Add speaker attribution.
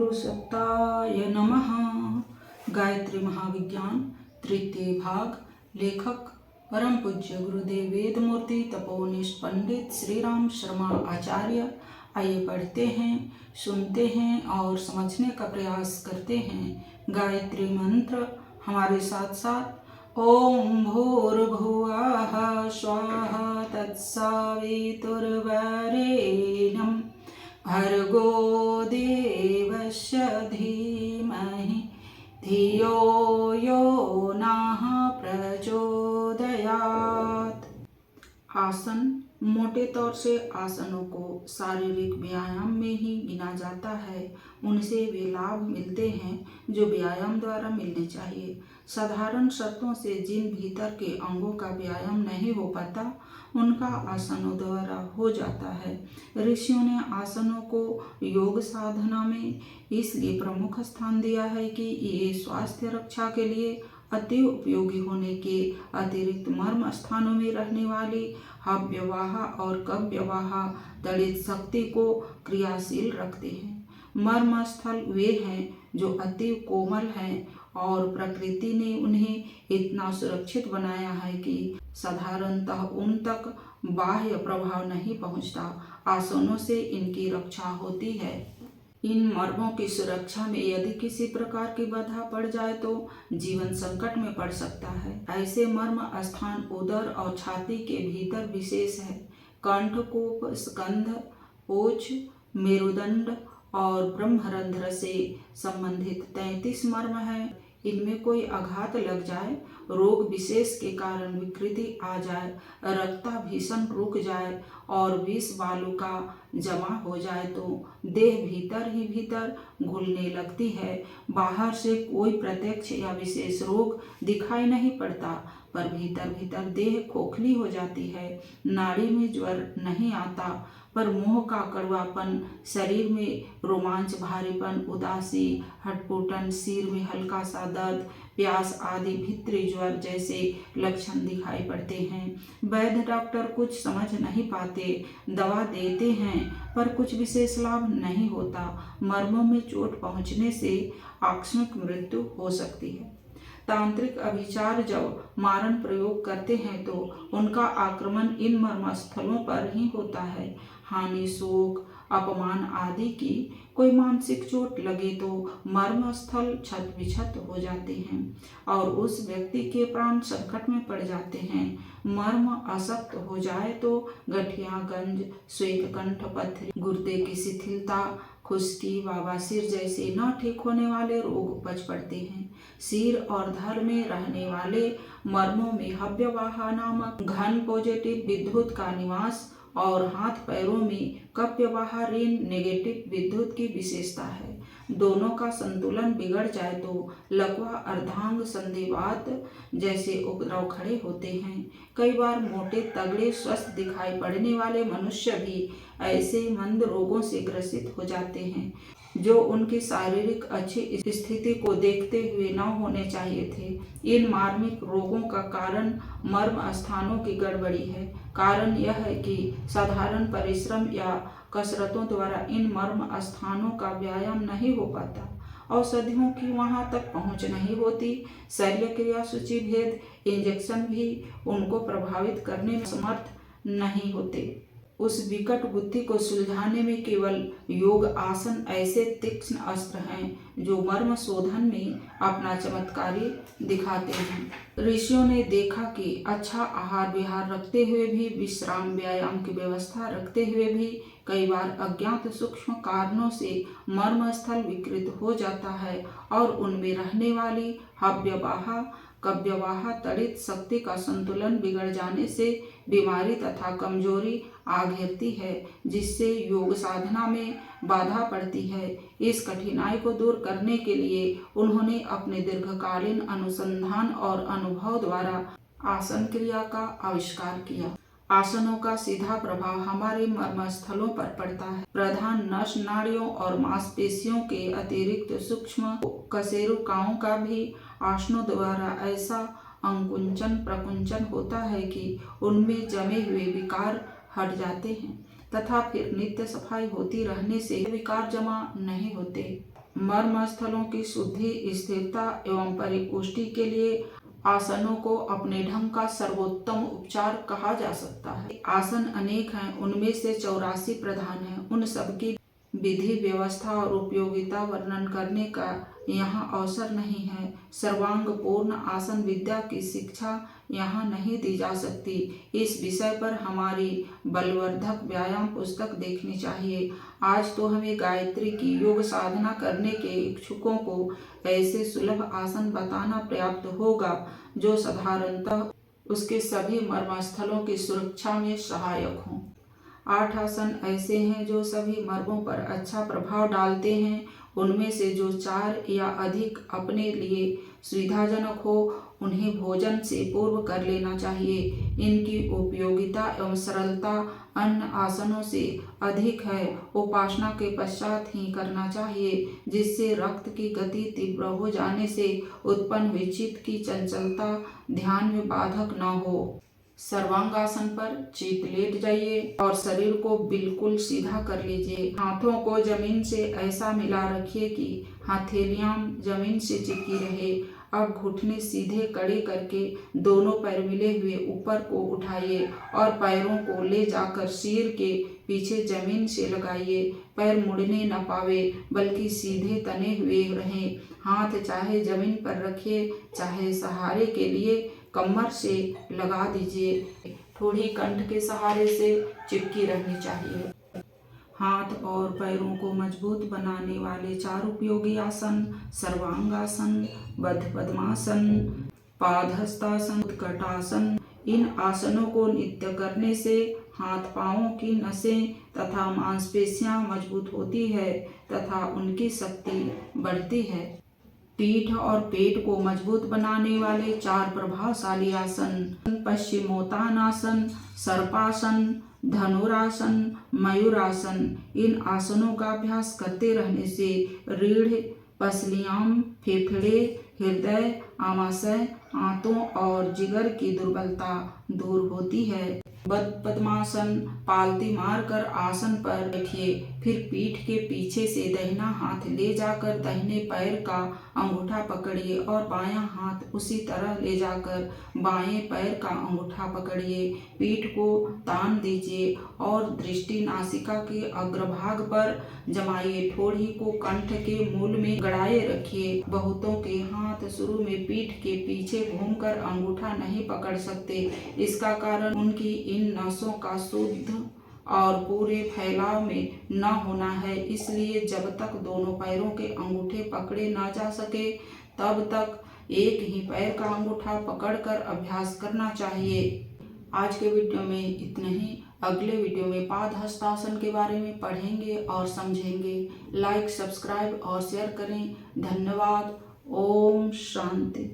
Speaker 1: पुरुषत्ताय नमः। गायत्री महाविज्ञान तृतीय भाग। लेखक परम पूज्य गुरुदेव वेदमूर्ति तपोनिष्ठ पंडित श्री राम शर्मा आचार्य। आइए पढ़ते हैं, सुनते हैं और समझने का प्रयास करते हैं। गायत्री मंत्र हमारे साथ साथ। ओम भूर्भुवः स्वाहा तत्सवितुर्वरेण्यं भर्गो देवस्य धीमहि धियो यो नः प्रचोदयात्। आसन मोटे तौर से आसनों को शारीरिक व्यायाम में ही गिना जाता है। उनसे वे लाभ मिलते हैं जो व्यायाम द्वारा मिलने चाहिए। साधारण शर्तों से जिन भीतर के अंगों का व्यायाम नहीं हो पाता, उनका आसनों द्वारा हो जाता है। ऋषियों ने आसनों को योग साधना में इसलिए प्रमुख स्थान दिया है कि ये स्वास्थ्य रक्षा के लिए अति उपयोगी होने के अतिरिक्त मर्म स्थानों में रहने वाली हव्यवाह और कव्यवाह तड़ित शक्ति को क्रियाशील रखते हैं। मर्म स्थल वे हैं जो अति कोमल हैं और प्रकृति ने उन्हें इतना सुरक्षित बनाया है कि साधारणतः उन तक बाह्य प्रभाव नहीं पहुंचता। आसनों से इनकी रक्षा होती है। इन मर्मों की सुरक्षा में यदि किसी प्रकार की बाधा पड़ जाए तो जीवन संकट में पड़ सकता है। ऐसे मर्म स्थान उदर और छाती के भीतर विशेष है। कंठकूप, स्कंध, ओछ, मेरुदंड और ब्रह्मरंध्र से संबंधित 33 मर्म है। इनमें कोई आघात लग जाए, रोग विशेष के कारण विकृति आ जाए, रक्ताभिसरण रुक जाए और विष वालुका जमा हो जाए तो देह भीतर ही भीतर घुलने लगती है। बाहर से कोई प्रत्यक्ष या विशेष रोग दिखाई नहीं पड़ता, पर भीतर भीतर देह खोखली हो जाती है। नाड़ी में ज्वर नहीं आता, पर मुंह का कड़वापन, शरीर में रोमांच, भारीपन, उदासी, हटपुटन, सिर में हल्का सा दर्द, प्यास आदि भीतरी ज्वर जैसे लक्षण दिखाई पड़ते हैं। वैद्य डॉक्टर कुछ समझ नहीं पाते, दवा देते हैं, पर कुछ विशेष लाभ नहीं होता। मर्मों में चोट पहुंचने से आकस्मिक मृत्यु हो सकती है। तांत्रिक अभिचार जब मारण प्रयोग करते हैं तो उनका आक्रमण इन मर्मस्थलों पर ही होता है। हानि, शोक, अपमान आदि की कोई मानसिक चोट लगे तो मर्मस्थल छत विछत हो जाते हैं और उस व्यक्ति के प्राण संकट में पड़ जाते हैं। मर्म अशक्त हो जाए तो गठिया, गंज, श्वेतकंठ, पथरी, गुर्दे की शिथिलता, खुश्की, बवासीर जैसे न ठीक होने वाले रोग उपज पड़ते हैं। सिर और धड़ में रहने वाले मर्मों में हव्यवाह नामक घन पॉजिटिव विद्युत का निवास और हाथ पैरों में कव्यवाह ऋण नेगेटिव विद्युत की विशेषता है। दोनों का संतुलन बिगड़ जाए तो लकवा, अर्धांग, संधिवात जैसे उपद्रव खड़े होते हैं। कई बार मोटे, तगड़े, स्वस्थ दिखाई पड़ने वाले मनुष्य भी ऐसे मंद रोगों से ग्रसित हो जाते हैं जो उनकी शारीरिक अच्छी स्थिति को देखते हुए न होने चाहिए थे। इन मार्मिक रोगों का कारण मर्म स्थानों की गड़बड़ी है। कारण यह है कि साधारण परिश्रम या कसरतों द्वारा इन मर्म स्थानों का व्यायाम नहीं हो पाता। औषधियों की वहां तक पहुंच नहीं होती। शल्य क्रिया, सूची भेद, इंजेक्शन भी उनको प्रभावित करने में समर्थ नहीं होते। उस विकट बुद्धि को सुलझाने में केवल योग आसन ऐसे तीक्ष्ण अस्त्र हैं जो मर्म शोधन में अपना चमत्कारी दिखाते हैं। ऋषियों ने देखा कि अच्छा आहार विहार रखते हुए भी, विश्राम व्यायाम की व्यवस्था रखते हुए भी कई बार अज्ञात सूक्ष्म कारणों से मर्म स्थल विकृत हो जाता है और उनमें रहने वाली हव्यवाह, कव्यवाह तड़ित शक्ति का संतुलन बिगड़ जाने से बीमारी तथा कमजोरी आ घेरती है, जिससे योग साधना में बाधा पड़ती है। इस कठिनाई को दूर करने के लिए उन्होंने अपने दीर्घकालीन अनुसंधान और अनुभव द्वारा आसन क्रिया का आविष्कार किया। आसनों का सीधा प्रभाव हमारे मर्मस्थलों पर पड़ता है। प्रधान नस नाड़ियों और मांसपेशियों के अतिरिक्त सूक्ष्म कशेरुकाओं का भी आसनों द्वारा ऐसा अंकुंचन प्रकुंचन होता है कि उनमें जमे हुए विकार हट जाते हैं। तथा फिर नित्य सफाई होती रहने से विकार जमा नहीं होते। मर्म स्थलों की शुद्धि, स्थिरता एवं परिपुष्टि के लिए आसनों को अपने ढंग का सर्वोत्तम उपचार कहा जा सकता है। आसन अनेक हैं, उनमें से 84 प्रधान हैं। उन सबकी विधि, व्यवस्था और उपयोगिता वर्णन करने का यहाँ अवसर नहीं है। सर्वांग पूर्ण आसन विद्या की शिक्षा यहाँ नहीं दी जा सकती। इस विषय पर हमारी बलवर्धक व्यायाम पुस्तक देखनी चाहिए। आज तो हमें गायत्री की योग साधना करने के इच्छुकों को ऐसे सुलभ आसन बताना पर्याप्त होगा जो साधारणतः उसके सभी मर्मस्थलों की सुरक्षा में सहायक हों। 8 आसन ऐसे हैं जो सभी मर्मों पर अच्छा प्रभाव डालते हैं। उनमें से जो 4 या अधिक अपने लिए सुविधाजनक हो उन्हें भोजन से पूर्व कर लेना चाहिए। इनकी उपयोगिता एवं सरलता अन्य आसनों से अधिक है। उपासना के पश्चात ही करना चाहिए, जिससे रक्त की गति तीव्र हो जाने से उत्पन्न हुई चित्त की चंचलता ध्यान में बाधक न हो। सर्वांगासन पर चित लेट जाइए और शरीर को बिल्कुल सीधा कर लीजिए। हाथों को जमीन से ऐसा मिला रखिए कि हथेलियां जमीन से चिपकी रहे। अब घुटने सीधे कड़े करके दोनों पैर मिले हुए ऊपर को उठाइए और पैरों को ले जाकर सिर के पीछे जमीन से लगाइए। पैर मुड़ने न पावे बल्कि सीधे तने हुए रहें। हाथ चाहे जमीन पर रखिए, चाहे सहारे के लिए कमर से लगा दीजिए। थोड़ी कंठ के सहारे से चिपकी रहनी चाहिए। हाथ और पैरों को मजबूत बनाने वाले 4 उपयोगी आसन सर्वांगासन, बद्ध पद्मासन, पादहस्तासन, उत्कटासन। इन आसनों को नित्य करने से हाथ पांवों की नसें तथा मांसपेशियां मजबूत होती है तथा उनकी शक्ति बढ़ती है। पीठ और पेट को मजबूत बनाने वाले 4 प्रभावशाली आसन पश्चिमोत्तानासन, सर्पासन, धनुरासन, मयूरासन। इन आसनों का अभ्यास करते रहने से रीढ़, पसलियां, फेफड़े, हृदय, आमाशय, आंतों और जिगर की दुर्बलता दूर होती है। बद्ध पद्मासन, पालती मारकर आसन पर बैठिए। फिर पीठ के पीछे से दाहिना हाथ ले जाकर दाहिने पैर का अंगूठा पकड़िए और बायां हाथ उसी तरह ले जाकर बाएं पैर का अंगूठा पकड़िए। पीठ को तान दीजिए और दृष्टि नासिका के अग्रभाग पर जमाइए। ठोड़ी को कंठ के मूल में गड़ाए रखिए। बहुतों के हाथ शुरू में पीठ के पीछे घूमकर अंगूठा नहीं पकड़ सकते। इसका कारण उनकी इन नसों का शुद्ध और पूरे फैलाव में न होना है। इसलिए जब तक दोनों पैरों के अंगूठे पकड़े न जा सके तब तक एक ही पैर का अंगूठा पकड़कर अभ्यास करना चाहिए। आज के वीडियो में इतना ही। अगले वीडियो में पादहस्तासन के बारे में पढ़ेंगे और समझेंगे। लाइक, सब्सक्राइब और शेयर करें। धन्यवाद। ओम शांति।